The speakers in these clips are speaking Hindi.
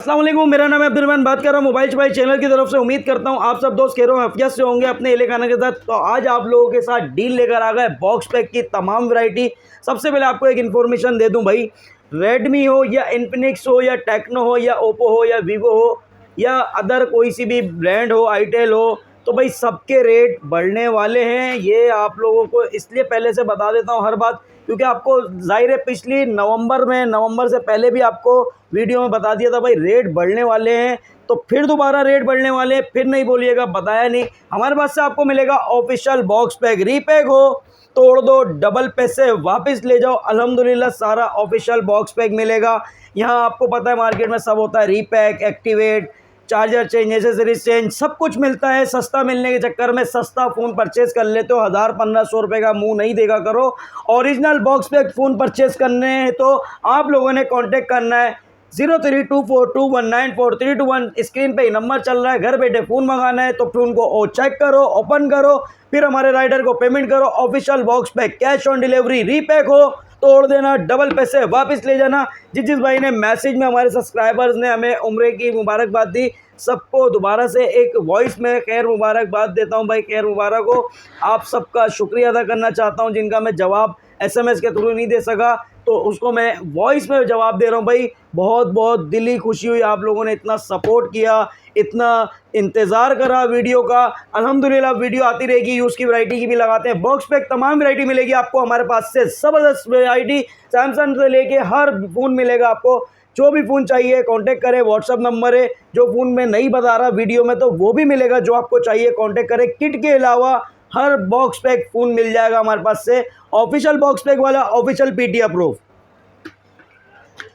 अस्सलाम वालेकुम, मेरा नाम है अब्दुलरहमान, बात कर रहा हूँ मोबाइल चौबाइल चैनल की तरफ से। उम्मीद करता हूँ आप सब दोस्त कह रहे हो हफ्ते से होंगे अपने एले खाना के साथ। तो आज आप लोगों के साथ डील लेकर आ गए बॉक्स पैक की तमाम वैरायटी। सबसे पहले आपको एक इन्फॉर्मेशन दे दूँ भाई, रेडमी हो या इन्फिनिक्स हो या टेक्नो हो या ओप्पो हो या वीवो हो या अदर कोई सी भी ब्रांड हो, आईटेल हो, तो भाई सबके रेट बढ़ने वाले हैं। ये आप लोगों को इसलिए पहले से बता देता हूँ हर बात, क्योंकि आपको ज़ाहिर है पिछली नवंबर से पहले भी आपको वीडियो में बता दिया था भाई रेट बढ़ने वाले हैं। तो फिर दोबारा रेट बढ़ने वाले हैं, फिर नहीं बोलिएगा बताया नहीं। हमारे पास से आपको मिलेगा ऑफिशियल बॉक्स पैक, रीपैक हो तोड़ दो, डबल पैसे वापस ले जाओ, अल्हम्दुलिल्लाह सारा ऑफिशियल बॉक्स पैक मिलेगा। यहाँ आपको पता है मार्केट में सब होता है, repack, activate, charger change, accessories change, सब कुछ मिलता है। सस्ता मिलने के चक्कर में सस्ता फ़ोन परचेज़ कर लेते हो, 1000-1500 रुपये का मुंह नहीं देखा करो। Original box pack phone purchase करने हैं तो आप लोगों ने कांटेक्ट करना है 0324219431। स्क्रीन पे ही नंबर चल रहा है, घर बैठे फ़ोन मंगाना है तो फ़ोन को चेक करो, ओपन करो, फिर हमारे राइडर को पेमेंट करो। Official box pack, cash on delivery, repack हो तोड़ देना, डबल पैसे वापस ले जाना। जिस भाई ने मैसेज में, हमारे सब्सक्राइबर्स ने हमें उम्रे की मुबारकबाद दी, सबको दोबारा से एक वॉइस में खैर मुबारकबाद देता हूं भाई, खैर मुबारक हो। आप सबका शुक्रिया अदा करना चाहता हूं जिनका मैं जवाब SMS के थ्रू नहीं दे सका, तो उसको मैं वॉइस में जवाब दे रहा हूं भाई। बहुत बहुत दिली खुशी हुई, आप लोगों ने इतना सपोर्ट किया, इतना इंतज़ार करा वीडियो का। अल्हम्दुलिल्लाह वीडियो आती रहेगी, यूज़ की वैरायटी की भी लगाते हैं। बॉक्स पैक तमाम वैरायटी मिलेगी आपको हमारे पास से, ज़बरदस्त वैरायटी, सैमसंग से लेके हर फ़ोन मिलेगा आपको। जो भी फ़ोन चाहिए कांटेक्ट करें, व्हाट्सअप नंबर है। जो फ़ोन में नहीं बता रहा वीडियो में तो वो भी मिलेगा, जो आपको चाहिए कांटेक्ट करें। किट के अलावा हर बॉक्स पैक फ़ोन मिल जाएगा हमारे पास से। ऑफिशियल बॉक्स पैक वाला official PT approve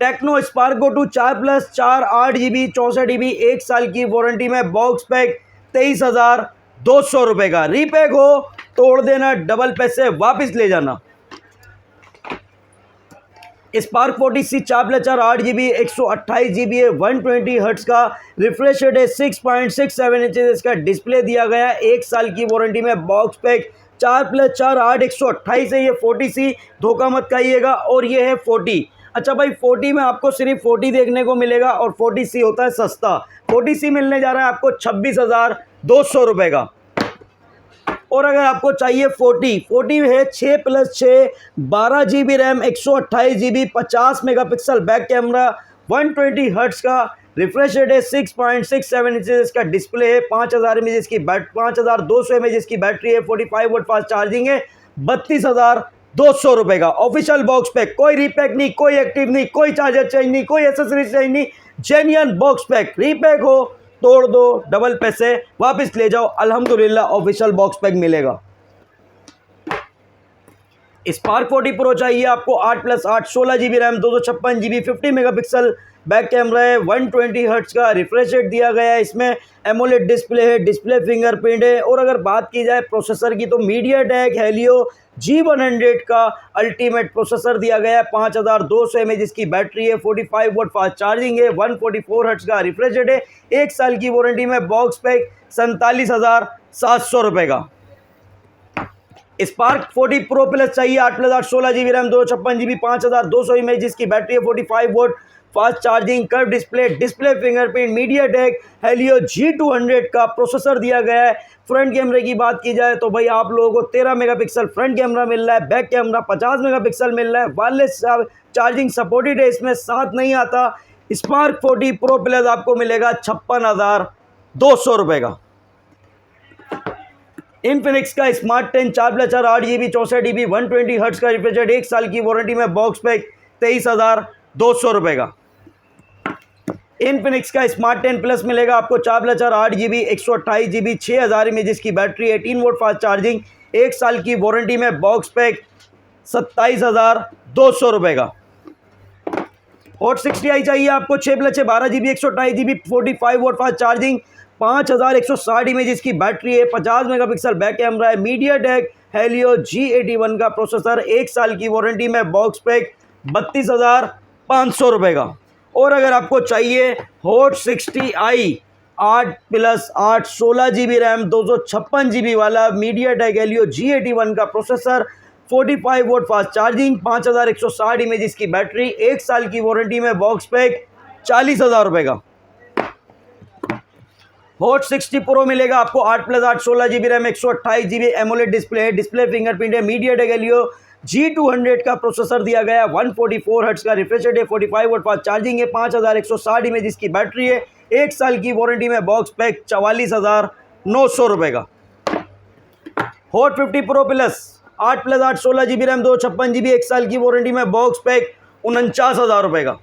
Tecno spark go two 4+4 8GB 64GB 1 साल की वारंटी में बॉक्स पैक 23,200 रुपये का। रीपैक हो तोड़ देना, डबल पैसे वापस ले जाना। स्पार्क 40C 4+4 8GB 128GB है, 120 हर्ट्ज का रिफ्रेश रेट है, 6.67 इंचेस इसका डिस्प्ले दिया गया है। 1 साल की वारंटी में बॉक्स पैक 4+4 8 128 है। ये 40C धोखा मत खाइएगा, और ये है 40। अच्छा भाई, 40 में आपको सिर्फ 40 देखने को मिलेगा, और 40C होता है सस्ता। 40C मिलने जा रहा है आपको 26,200 रुपये का। और अगर आपको चाहिए 40 है 6+6 12GB RAM, 128GB, 50 megapixel back camera, 120 hertz का रिफ्रेश रेट है, 6.67 इंचेस इसका डिस्प्ले है, 5000 mAh की 5200 mAh की बैटरी है, 45 वोल्ट फास्ट चार्जिंग है। 32,200 रुपये का ऑफिशियल बॉक्स पैक। कोई रीपैक नहीं, कोई एक्टिव नहीं, कोई चार्जर चेंज नहीं, कोई एसेसरीज चेंज नहीं, जेन्युइन बॉक्स पैक। रीपैक हो तोड़ दो, डबल पैसे वापस ले जाओ, अल्हम्दुलिल्लाह ऑफिशियल बॉक्स पैक मिलेगा। स्पार्क 40 प्रो चाहिए आपको, 8+8 16GB RAM, 256GB, 50 megapixel back camera है, 120 हर्ट्ज का रिफ्रेश रेट दिया गया है। इसमें एमोलेड डिस्प्ले है, डिस्प्ले फिंगरप्रिंट है। और अगर बात की जाए प्रोसेसर की तो मीडियाटेक हेलियो G100 का अल्टीमेट प्रोसेसर दिया गया है, 5200 mAh की बैटरी है, 45 वोल्ट फास्ट चार्जिंग है, 144 हर्ट्ज का रिफ्रेश रेट है। 1 साल की वारंटी में बॉक्स पैक 47,700 रुपये का। स्पार्क 40 प्रो प्लस चाहिए, 8+8 16GB रैम, 256GB, 5200 mAh की बैटरी है, 45 volt fast charging, curve display, display fingerprint, MediaTek Helio G200 का प्रोसेसर दिया गया है। फ्रंट कैमरे की बात की जाए तो भाई आप लोगों को 13 मेगापिक्सल फ्रंट कैमरा मिल रहा है, बैक कैमरा 50 मेगापिक्सल मिल रहा है, वायरलेस चार्जिंग सपोर्टेड है, इसमें साथ नहीं आता। स्पार्क 40 प्रो प्लस आपको मिलेगा 56,200 रुपये का। इन्फिनिक्स का स्मार्ट 10 4+4 8GB 64GB 120 हर्ट्ज का रिफ्रेश रेट, 1 साल की वारंटी में बॉक्स पैक 23,200 रुपये का। इन्फिनिक्स का स्मार्ट 10 प्लस मिलेगा आपको, 4+4 8GB 128GB 6000 mAh की बैटरी, 18 वोल्ट फास्ट चार्जिंग, 1 साल की वारंटी में बॉक्स पैक 27,200 रुपये का। हॉट 60i चाहिए आपको, 6+6 12GB 128GB 45 volt fast charging, 5160 mAh की बैटरी है, 50 मेगापिक्सल बैक कैमरा है, मीडियाटेक हेलियो G81 का प्रोसेसर, 1 साल की वारंटी में बॉक्स पैक 32,500 रुपये का। और अगर आपको चाहिए hot 60i 8+8 16GB RAM, 256GB वाला, मीडियाटेक हेलियो G81 का processor, 45 volt fast charging, 5160 mAh की बैटरी, 1 साल की वारंटी में बॉक्स पैक 40,000 रुपये का। हॉट 60 प्रो मिलेगा आपको 8+8 16 GB RAM 128 GB AMOLED display fingerprint है, मीडियाटेक हेलियो G200 का प्रोसेसर दिया गया है, 144 हर्ट्ज का रिफ्रेश रेट है, 45 वोल्ट फास्ट चार्जिंग है, 5160 mAh की बैटरी है, 1 साल की वारंटी में बॉक्स पैक 44,900 रुपये का। Hot 50 pro plus 8+8 16 GB RAM 256 GB 1 साल की वारंटी में बॉक्स पैक 49,000 रुपये का।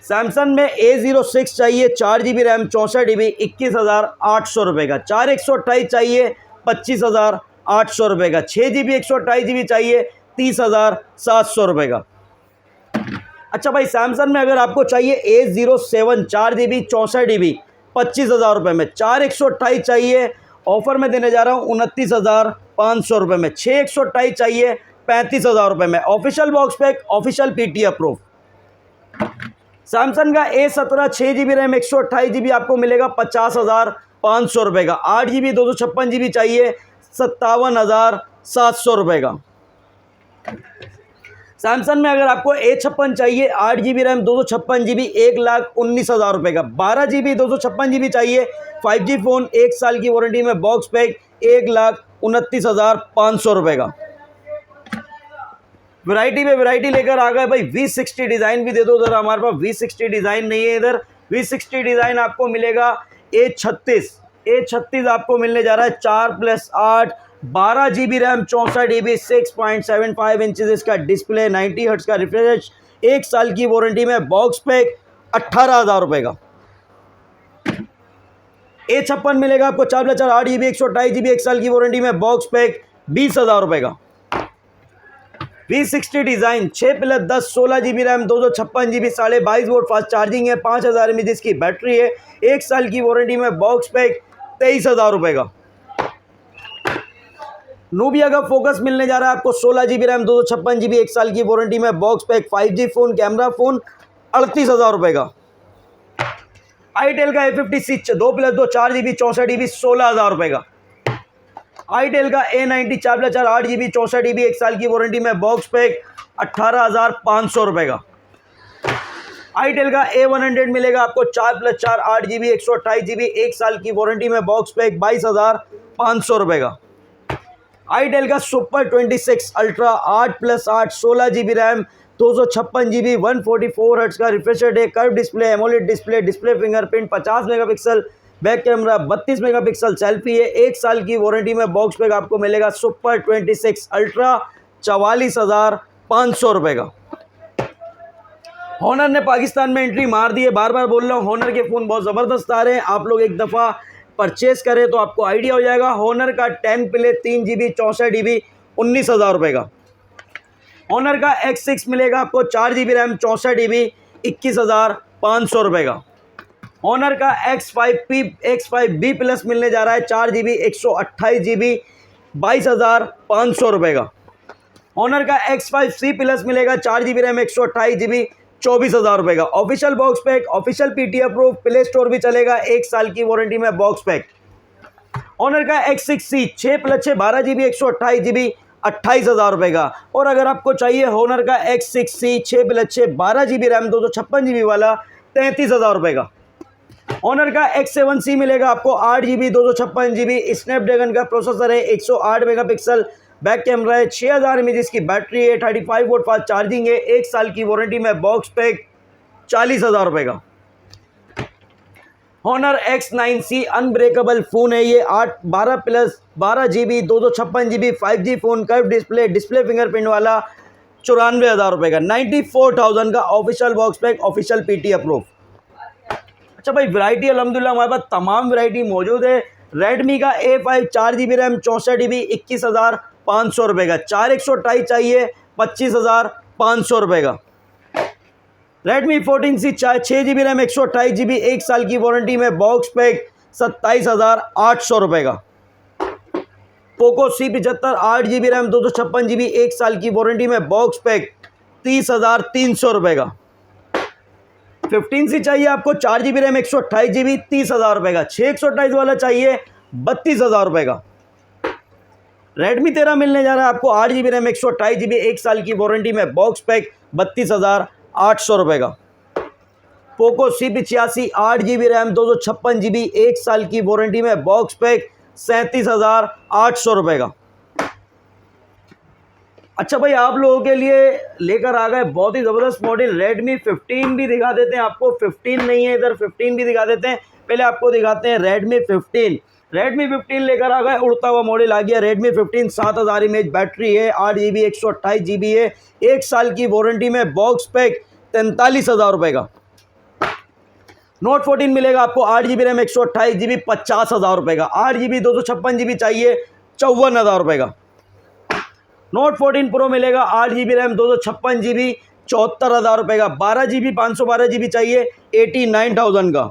सैमसंग में A06 चाहिए 4 GB रैम 64 GB 21,800 रुपये का। 4128 चाहिए 25,800 रुपये का। 6 GB 128 GB चाहिए 30,700 रुपये का। अच्छा भाई, सैमसंग में अगर आपको चाहिए A07 4 GB 64 GB 25,000 रुपये में, 4128 चाहिए ऑफर में देने जा रहा हूँ 29,500 रुपये में। 6128 चाहिए 35,000 रुपये में। Official box pack, official PT approve. Samsung का A17 6 GB रैम 128 GB आपको मिलेगा 50,500 रुपये का। 8 GB 256 GB चाहिए 57,700 रुपये का। सैमसंग में अगर आपको A56 चाहिए 8 GB रैम 256 GB 1,19,000 रुपये का। 12 GB 256 GB चाहिए 5G फ़ोन 1 साल की वारंटी में बॉक्स पैक 1,29,500 रुपये का। वैरायटी पे वैरायटी लेकर आ गए भाई। V60 डिज़ाइन भी दे दो ज़रा, हमारे पास V60 डिज़ाइन नहीं है इधर। V60 डिज़ाइन आपको मिलेगा A36 आपको मिलने जा रहा है 4+8 12 GB रैम 64 GB 6.75 इंचेस इसका डिस्प्ले, 90 हर्ट्ज का रिफ्रेश, 1 साल की वारंटी में बॉक्स पैक 18,000 रुपये का। A56 मिलेगा आपको 4+4 8 GB 128 GB 1 साल की वारंटी में बॉक्स पैक 20,000 रुपये का। V60 design 6+10 16 GB RAM 256 GB 22.5 volt fast charging है, 5000 mAh की बैटरी है, 1 साल की वारंटी में बॉक्स पैक 23,000 रुपये का। नूबिया का फोकस मिलने जा रहा है आपको 16 GB रैम 256 GB 1 साल की वारंटी में box pack 5G phone camera phone 38,000 रुपये का। आईटेल का A50C 2+2 4 GB 64 GB 16,000 रुपये का। आईटेल का A90 4+4 8 GB 64 GB 1 साल की वारंटी में बॉक्स पैक 18,500 रुपये का। आईटेल का A100 मिलेगा आपको 4+4 8 GB 128 GB 1 साल की वारंटी में बॉक्स पैक 22,500 रुपये का। आईटेल का super 26 ultra 8+8 16 GB RAM 256 GB 144 hertz का रिफ्रेश रेट है, curve display, AMOLED display fingerprint, 50 megapixel back camera, 32 megapixel selfie है, 1 साल की वारंटी में बॉक्स पैक आपको मिलेगा सुपर 26 अल्ट्रा 44,500 रुपये का। हॉनर ने पाकिस्तान में एंट्री मार दी है, बार बार बोल रहा हूँ, हॉनर के फ़ोन बहुत ज़बरदस्त आ रहे हैं। आप लोग एक दफ़ा परचेस करें तो आपको आइडिया हो जाएगा। हॉनर का 10 प्ले 3 GB 64 GB 19,000 रुपये का। हॉनर का X6 मिलेगा आपको 4 GB रैम 64 GB 21,500 रुपये का। हॉनर का X5B प्लस मिलने जा रहा है 4 GB 128 GB 22,500 रुपये का। हॉनर का X5C प्लस मिलेगा 4 GB रैम 128 GB 24,000 रुपये का। Official box pack, official PT approve, play store भी चलेगा, 1 साल की वारंटी में बॉक्स पैक। हॉनर का X6C 6+6 12 GB 128 GB 28,000 रुपये का। और अगर आपको चाहिए हॉनर का X6C 6+6 12 GB रैम 256 GB वाला 33,000 रुपये का। हॉनर का X7C मिलेगा आपको 8 GB 256 GB स्नैपड्रैगन का प्रोसेसर है, 108 मेगापिक्सल बैक कैमरा है, 6000 mAh की बैटरी है, 35 वोल्ट फास्ट चार्जिंग है, 1 साल की वारंटी में बॉक्स पैक 40,000 रुपये का। हॉनर X9C अनब्रेकेबल फ़ोन है ये, 12 GB 256 GB 5G phone, curve display fingerprint वाला 94,000 रुपये का। 94,000 का official box pack, official PT approve. अच्छा भाई, वैरायटी अल्हम्दुलिल्लाह हमारे पास तमाम वैरायटी मौजूद है। रेडमी का A5 4 GB रैम 64 GB 21,500 रुपये का। 4128 चाहिए 25,500 रुपये का। Redmi 14C 6 GB RAM 128 GB 1 साल की वारंटी में बॉक्स पैक 27,800 रुपये का। Poco C75 8 GB RAM 256 GB 1 साल की वारंटी में बॉक्स पैक 30,300 रुपये का। 15C चाहिए आपको 4 GB रैम 128 GB 30,000 रुपये का। 6 वाला चाहिए 32,000 रुपये का। रेडमी 13 मिलने जा रहा है आपको 8 GB रैम 128 GB 1 साल की वारंटी में बॉक्स पैक 32,800 रुपये का। Poco C85 8GB RAM 256GB 1 साल की वारंटी में, बॉक्स पैक 37,800 रुपये का। अच्छा भाई, आप लोगों के लिए लेकर आ गए बहुत ही ज़बरदस्त मॉडल Redmi 15 भी दिखा देते हैं आपको। 15 नहीं है इधर, 15 भी दिखा देते हैं। पहले आपको दिखाते हैं Redmi 15। Redmi 15 लेकर आ गए, उड़ता हुआ मॉडल आ गया Redmi 15। 7000 mAh बैटरी है, 8GB 128GB है, 1 साल की वारंटी में, बॉक्स पैक 43,000 रुपये का। Note 14 मिलेगा आपको 8GB रैम 128GB 50,000 रुपये का। 8GB 256GB चाहिए 54,000 रुपये का। Note 14 Pro मिलेगा 8GB रैम 256GB 74,000 रुपये का। 12GB 512GB चाहिए 89,000 का।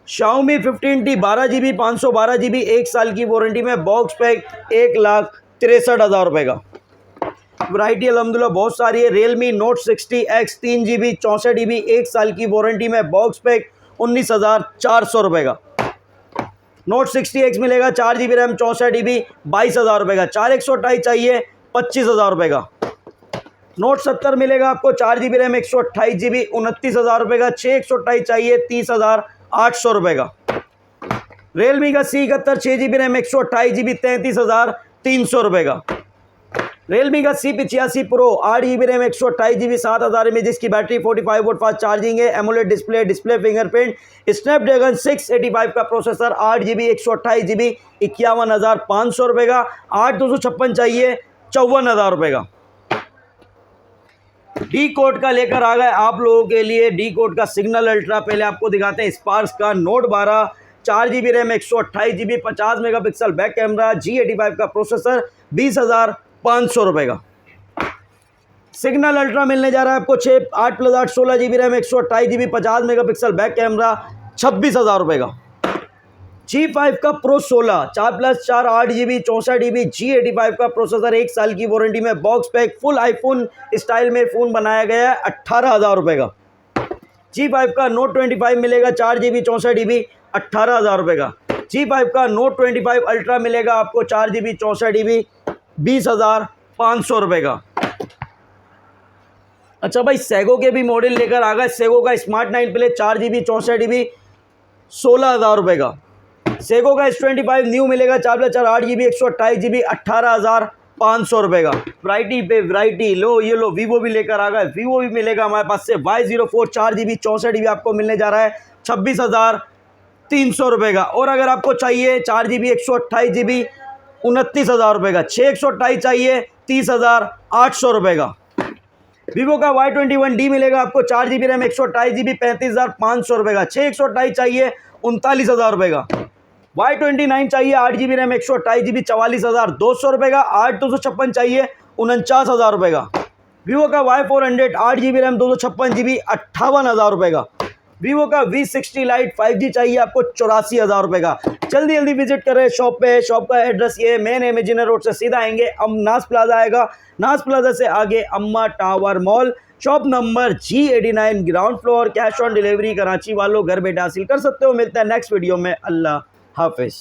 Xiaomi 15T 12GB 512GB 1 साल की वारंटी में, बॉक्स पैक 1,63,000 रुपये का। वैरायटी अल्हम्दुलिल्लाह बहुत सारी है। Realme Note 60X 3GB 64GB 1 साल की वारंटी में, बॉक्स पैक 19,400 रुपये का। Note 60X मिलेगा 4GB रैम 64GB 22,000 रुपये का। 4128 चाहिए 25,000 रुपये का। Note 70 मिलेगा आपको 4GB रैम 128GB 29,000 रुपये का। 6128 चाहिए 30,800 रुपये का। Realme का C71 6GB रैम 128GB 33,300 रुपये का। Realme का C85 Pro 8GB RAM 128GB 7,000 mAh जिसकी बैटरी 45 वोल्ट फास्ट चार्जिंग है, एमोलेड डिस्प्ले फिंगरप्रिंट, स्नैपड्रैगन 685 का प्रोसेसर, 8GB 128GB 51,500 रुपये का। 8/256 चाहिए 54,000 रुपये का। डी कोड का लेकर आ गए आप लोगों के लिए डी कोड का सिग्नल अल्ट्रा। पहले आपको दिखाते हैं स्पार्क्स का Note 12 4GB RAM 128GB 50 megapixel back camera, G85 का प्रोसेसर, 20,500 रुपये का। सिग्नल अल्ट्रा मिलने जा रहा है आपको 8+8 16GB RAM 128GB 50 megapixel back camera, 26,000 रुपये का। G5 का Pro 16 4+4 8GB 64GB G85 का प्रोसेसर, 1 साल की वारंटी में, box pack full iPhone style में फ़ोन बनाया गया है, 18,000 रुपये का। G5 का Note 25 मिलेगा 4GB 64GB 18,000 रुपये का। G5 का Note 25 अल्ट्रा मिलेगा आपको 4GB 64GB 20,500 रुपये का। अच्छा भाई, सेगो के भी मॉडल लेकर आ गए। सेगो का स्मार्ट 9 प्ले 4GB 64GB 16,000 रुपये का। सेगो का S25 न्यू मिलेगा 4+4 8GB 128GB 18,500 रुपये का। वैरायटी पे वैरायटी लो, ये लो वीवो भी लेकर आ गए। वीवो भी मिलेगा हमारे पास से Y04 4GB 64GB आपको मिलने जा रहा है 26,300 रुपये का। और अगर आपको चाहिए 4GB 128GB 29,000 रुपये का। 6/128 चाहिए 30,800 रुपये का। वीवो का Y21D मिलेगा आपको 4GB रैम 128GB 35,500 रुपये का। 6/128 चाहिए 39,000 रुपये का। Y29 चाहिए 8GB रैम 128GB 44,200 रुपये का। 8/256 चाहिए 49,000 रुपये का। वीवो का Y400 8GB रैम 256GB 58,000 रुपये का। वीवो का V60 लाइट 5G चाहिए आपको 84,000 रुपये का। जल्दी जल्दी विजिट करें शॉप पे। शॉप का एड्रेस ये मेन इमेजिनर रोड से सीधा आएंगे, नाज प्लाजा आएगा, नाज प्लाजा से आगे अम्मा tower mall, shop number G89 ground floor. Cash on delivery Karachi वालों घर बैठे हासिल कर सकते हो। मिलता है नेक्स्ट वीडियो में। अल्लाह हाफिज़।